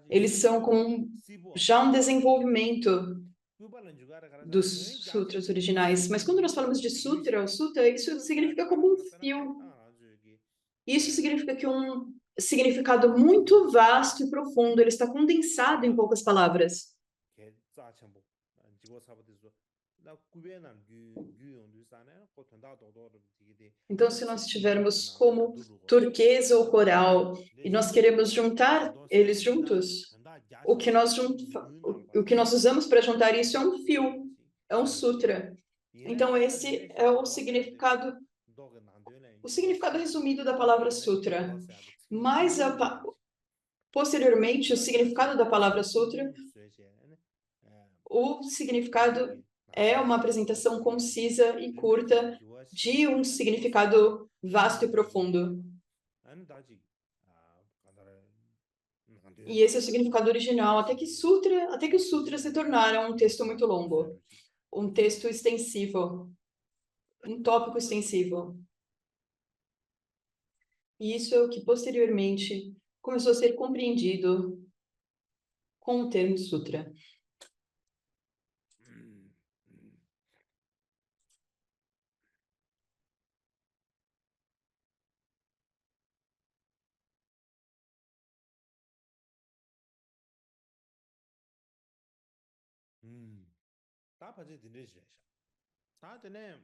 eles são como já um desenvolvimento dos sutras originais. Mas quando nós falamos de sutra, isso significa como um fio. Isso significa que um significado muito vasto e profundo, ele está condensado em poucas palavras. Então, se nós tivermos como turquesa ou coral e nós queremos juntar eles juntos, o que nós usamos para juntar isso é um fio, é um sutra. Então, esse é o significado resumido da palavra sutra. Mas, posteriormente, o significado da palavra sutra, o significado é uma apresentação concisa e curta de um significado vasto e profundo. E esse é o significado original, até que os sutras se tornaram um texto muito longo, um texto extensivo. um tópico extensivo. E isso é o que posteriormente começou a ser compreendido com o termo sutra. Tá para dizer tá né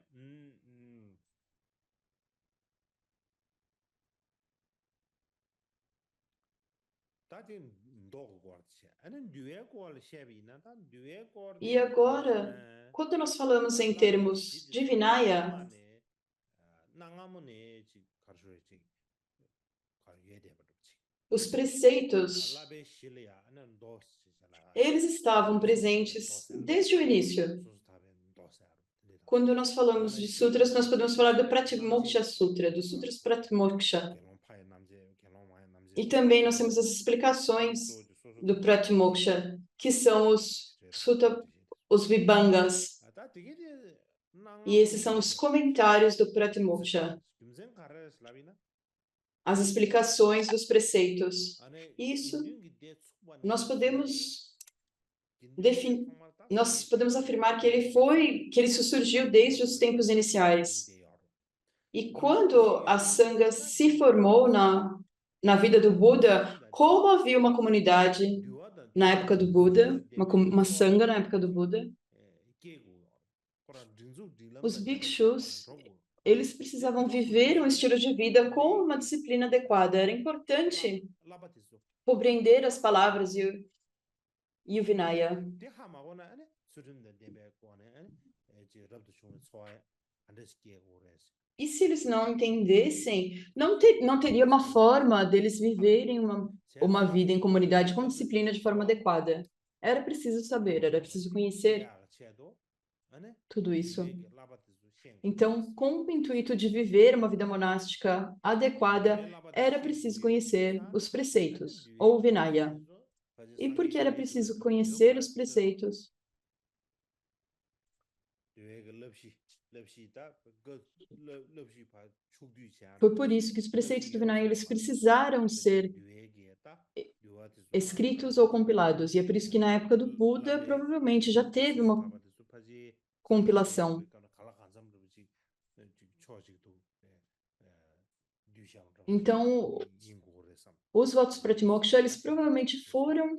E agora, quando nós falamos em termos de Vinaya, os preceitos, eles estavam presentes desde o início. Quando nós falamos de sutras, nós podemos falar do Pratimoksha Sutra, dos Sutras Pratimoksha. E também nós temos as explicações do Pratimoksha, que são os Vibhangas. E esses são os comentários do Pratimoksha, as explicações dos preceitos. Isso nós podemos afirmar que ele surgiu desde os tempos iniciais. E quando a Sangha se formou na vida do Buda, como havia uma comunidade na época do Buda, uma Sangha na época do Buda, os bhikshus, eles precisavam viver um estilo de vida com uma disciplina adequada. Era importante compreender as palavras e o Vinaya. E se eles não entendessem, não teria uma forma deles viverem uma vida em comunidade com disciplina de forma adequada. Era preciso saber, era preciso conhecer tudo isso. Então, com o intuito de viver uma vida monástica adequada, era preciso conhecer os preceitos, ou Vinaya. E por que era preciso conhecer os preceitos? Foi por isso que os preceitos do Vinaya eles precisaram ser escritos ou compilados. E é por isso que na época do Buda provavelmente já teve uma compilação. Então, os votos Pratimoksha, eles provavelmente foram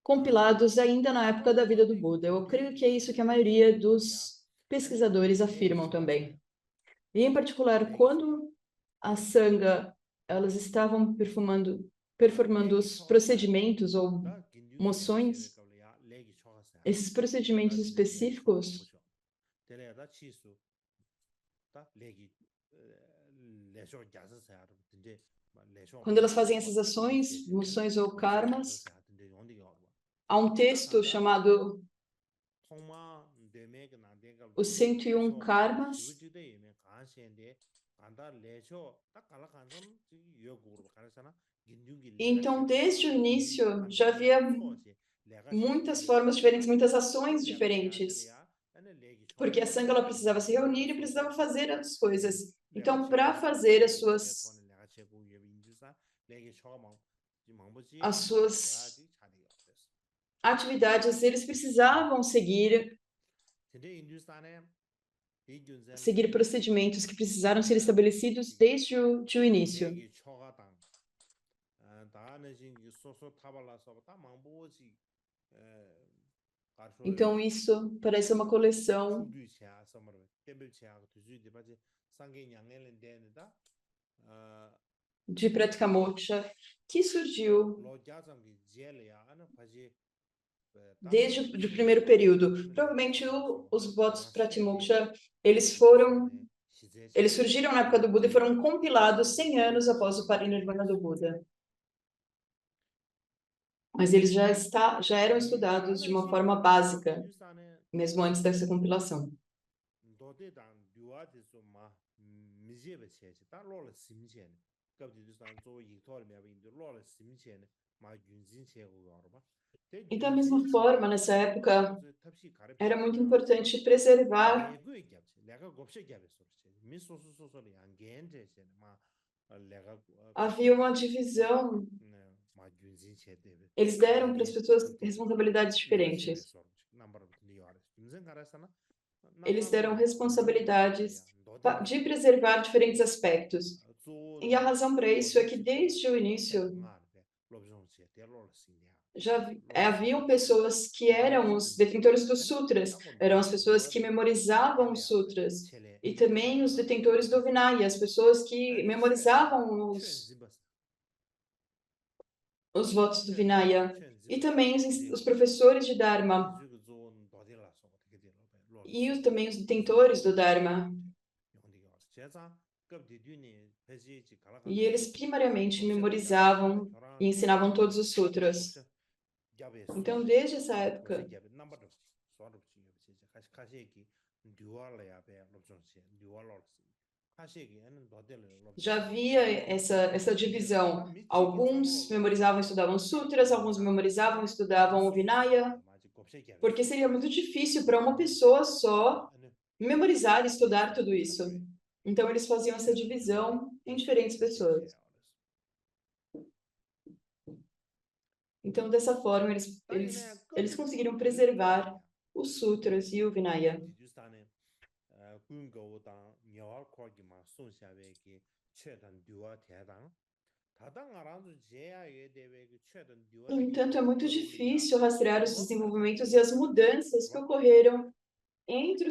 compilados ainda na época da vida do Buda. Eu creio que é isso que a maioria dos pesquisadores afirmam também. E, em particular, quando a Sangha, elas estavam performando os procedimentos ou moções, esses procedimentos específicos, quando elas fazem essas ações, moções ou karmas, há um texto chamado Os 101 Karmas. Então, desde o início, já havia muitas formas diferentes, muitas ações diferentes, porque a Sangha ela precisava se reunir e precisava fazer as coisas. Então, para fazer as suas atividades, eles precisavam seguir procedimentos que precisaram ser estabelecidos desde o início. Então, isso parece uma coleção de Pratimoksha que surgiu desde o primeiro período. Provavelmente os votos Pratimoksha, eles surgiram na época do Buda e foram compilados 100 anos após o Parinirvana do Buda. Mas eles já eram estudados de uma forma básica, mesmo antes dessa compilação. E da mesma forma, nessa época, era muito importante preservar. Havia uma divisão. Eles deram para as pessoas responsabilidades diferentes. Eles deram responsabilidades de preservar diferentes aspectos. E a razão para isso é que, desde o início, já haviam pessoas que eram os detentores dos sutras, eram as pessoas que memorizavam os sutras, e também os detentores do Vinaya, as pessoas que memorizavam os votos do Vinaya, e também os professores de Dharma, e também os detentores do Dharma. E eles primariamente memorizavam e ensinavam todos os sutras. Então, desde essa época, já havia essa divisão. Alguns memorizavam e estudavam sutras, alguns memorizavam e estudavam o Vinaya, porque seria muito difícil para uma pessoa só memorizar e estudar tudo isso. Então, eles faziam essa divisão em diferentes pessoas. Então, dessa forma, eles conseguiram preservar os sutras e o Vinaya. No entanto, é muito difícil rastrear os desenvolvimentos e as mudanças que ocorreram entre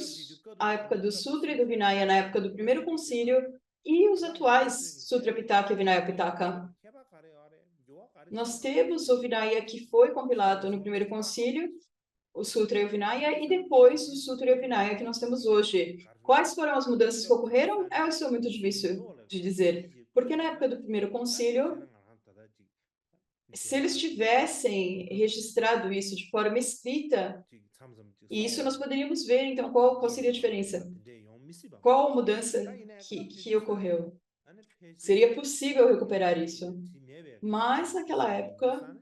a época do Sutra e do Vinaya, na época do primeiro concílio, e os atuais Sutra Pitaka e Vinaya Pitaka. Nós temos o Vinaya que foi compilado no primeiro concílio, o Sutra e o Vinaya, e depois o Sutra e o Vinaya que nós temos hoje. Quais foram as mudanças que ocorreram? Isso é muito difícil de dizer, porque na época do primeiro concílio, se eles tivessem registrado isso de forma escrita, e isso nós poderíamos ver, então, qual seria a diferença? Qual a mudança que ocorreu? Seria possível recuperar isso. Mas, naquela época,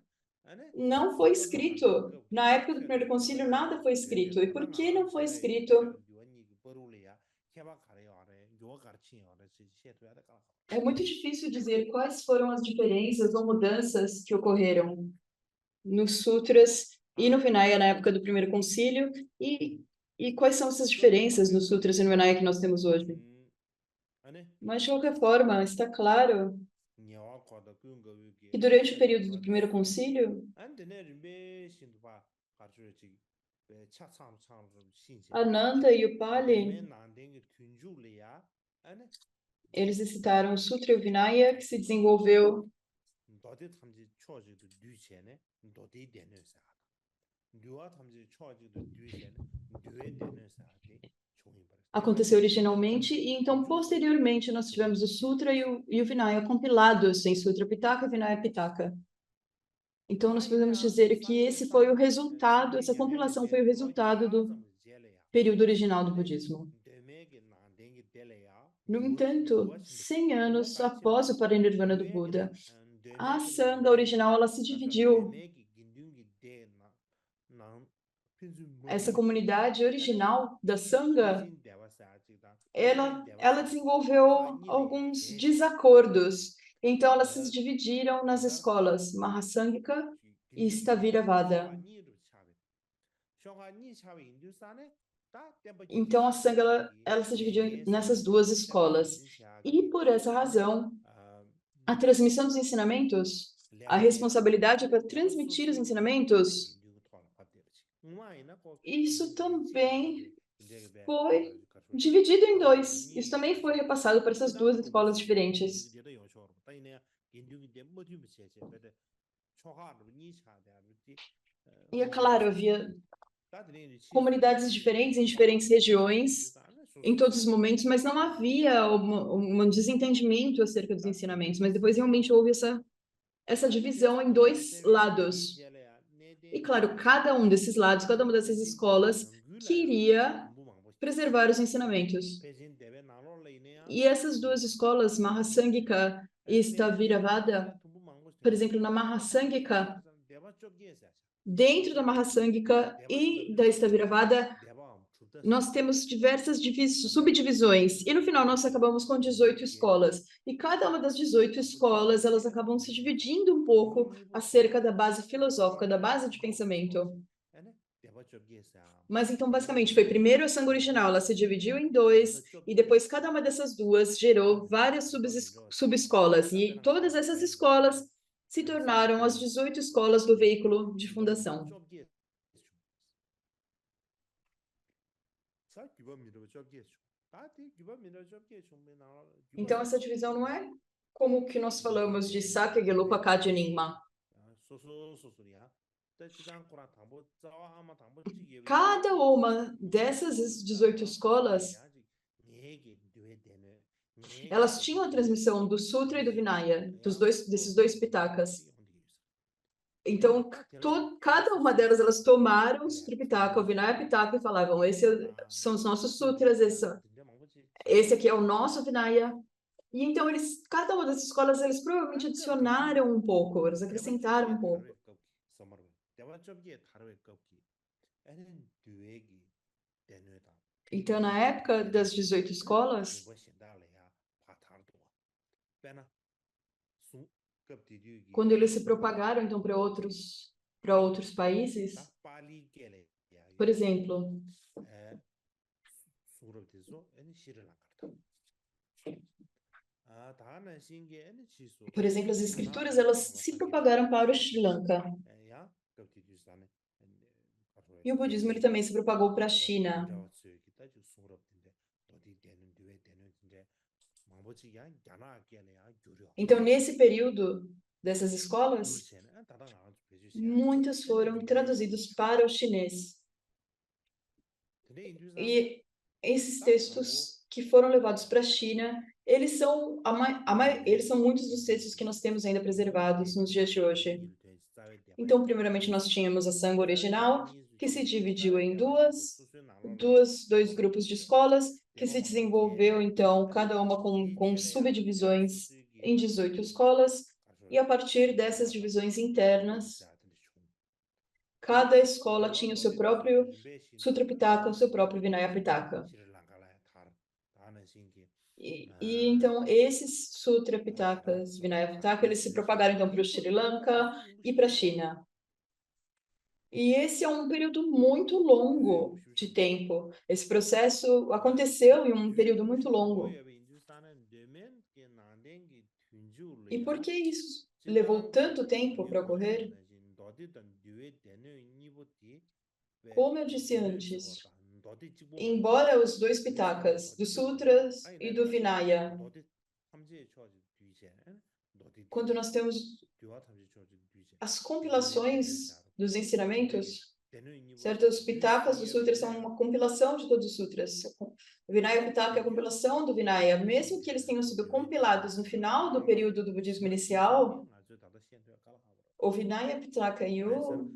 não foi escrito. Na época do primeiro concílio, nada foi escrito. E por que não foi escrito? É muito difícil dizer quais foram as diferenças ou mudanças que ocorreram nos sutras e no Vinaya na época do primeiro concílio e quais são essas diferenças nos sutras e no Vinaya que nós temos hoje. Mas, de qualquer forma, está claro que durante o período do primeiro concílio, Ananda e o Pali, eles citaram o Sutra e o Vinaya, que se desenvolveu aconteceu originalmente, e então, posteriormente, nós tivemos o Sutra e o Vinaya compilados em Sutra Pitaka e Vinaya Pitaka. Então, nós podemos dizer que esse foi o resultado, essa compilação foi o resultado do período original do budismo. No entanto, 100 anos após o parinirvana do Buda, a Sangha original ela se dividiu. Essa comunidade original da Sangha, ela desenvolveu alguns desacordos. Então, elas se dividiram nas escolas Mahasangika e Staviravada. Então, a Sangha ela se dividiu nessas duas escolas. E, por essa razão, a transmissão dos ensinamentos, a responsabilidade para transmitir os ensinamentos, isso também foi dividido em dois. Isso também foi repassado para essas duas escolas diferentes. E é claro, havia comunidades diferentes em diferentes regiões, em todos os momentos, mas não havia um desentendimento acerca dos ensinamentos, mas depois realmente houve essa divisão em dois lados. E claro, cada um desses lados, cada uma dessas escolas queria preservar os ensinamentos. E essas duas escolas, Mahasangika Estaviravada, por exemplo, na Mahasangika, dentro da Mahasangika e da Estaviravada, nós temos diversas subdivisões, e no final nós acabamos com 18 escolas. E cada uma das 18 escolas, elas acabam se dividindo um pouco acerca da base filosófica, da base de pensamento. Mas então, basicamente, foi primeiro a Sangha original, ela se dividiu em dois, e depois cada uma dessas duas gerou várias subescolas, e todas essas escolas se tornaram as 18 escolas do veículo de fundação. Então, essa divisão não é como o que nós falamos de Sakya Gelupa Kadya Nyingma. Cada uma dessas 18 escolas, elas tinham a transmissão do Sutra e do Vinaya, desses dois Pitakas. Então, cada uma delas, elas tomaram o Sutra Pitaka, o Vinaya Pitaka, e falavam, esses são os nossos sutras, esse aqui é o nosso Vinaya. E então, cada uma das escolas, eles provavelmente adicionaram um pouco, eles acrescentaram um pouco. Então, na época das 18 escolas, quando eles se propagaram, então, para outros países, por exemplo, as escrituras, elas se propagaram para o Sri Lanka. E o budismo, ele também se propagou para a China. Então, nesse período dessas escolas, muitos foram traduzidos para o chinês. E esses textos que foram levados para a China, eles são muitos dos textos que nós temos ainda preservados nos dias de hoje. Então, primeiramente, nós tínhamos a Sangha original, que se dividiu em dois grupos de escolas, que se desenvolveu, então, cada uma com subdivisões em 18 escolas, e a partir dessas divisões internas, cada escola tinha o seu próprio Sutra Pitaka, o seu próprio Vinaya Pitaka. E então, esses Sutra Pitakas, Vinaya Pitaka, eles se propagaram, então, para o Sri Lanka e para a China. E esse é um período muito longo de tempo. Esse processo aconteceu em um período muito longo. E por que isso levou tanto tempo para ocorrer? Como eu disse antes, embora os dois Pitakas, dos Sutras e do Vinaya, quando nós temos as compilações dos ensinamentos, certo? Os Pitakas dos Sutras são uma compilação de todos os Sutras. O Vinaya Pitaka é a compilação do Vinaya. Mesmo que eles tenham sido compilados no final do período do budismo inicial, o Vinaya Pitaka e o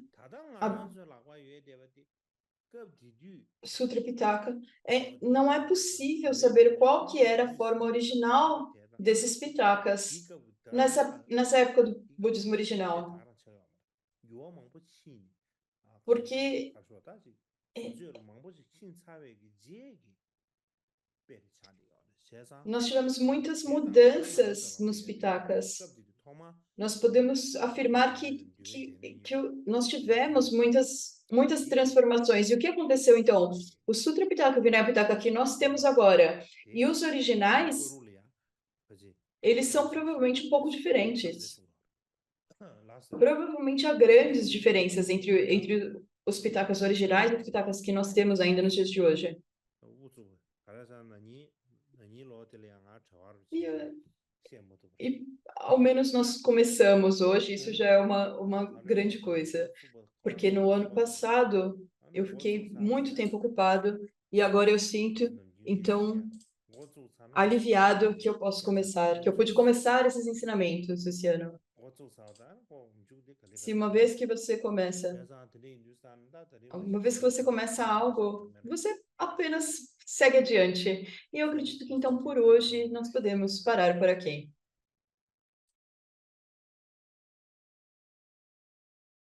Sutra Pitaka, não é possível saber qual que era a forma original desses Pitakas nessa época do budismo original. Porque nós tivemos muitas mudanças nos Pitakas. Nós podemos afirmar que nós tivemos muitas transformações. E o que aconteceu, então? O Sutra Pitaka e o Vinaya Pitaka que nós temos agora e os originais, eles são provavelmente um pouco diferentes. Provavelmente há grandes diferenças entre os Pitakas originais e os Pitakas que nós temos ainda nos dias de hoje. E ao menos nós começamos hoje, isso já é uma grande coisa. Porque no ano passado eu fiquei muito tempo ocupado e agora eu sinto, então, aliviado que eu posso começar, que eu pude começar esses ensinamentos esse ano. Se uma vez que você começa algo, você apenas segue adiante. E eu acredito que então por hoje nós podemos parar por aqui.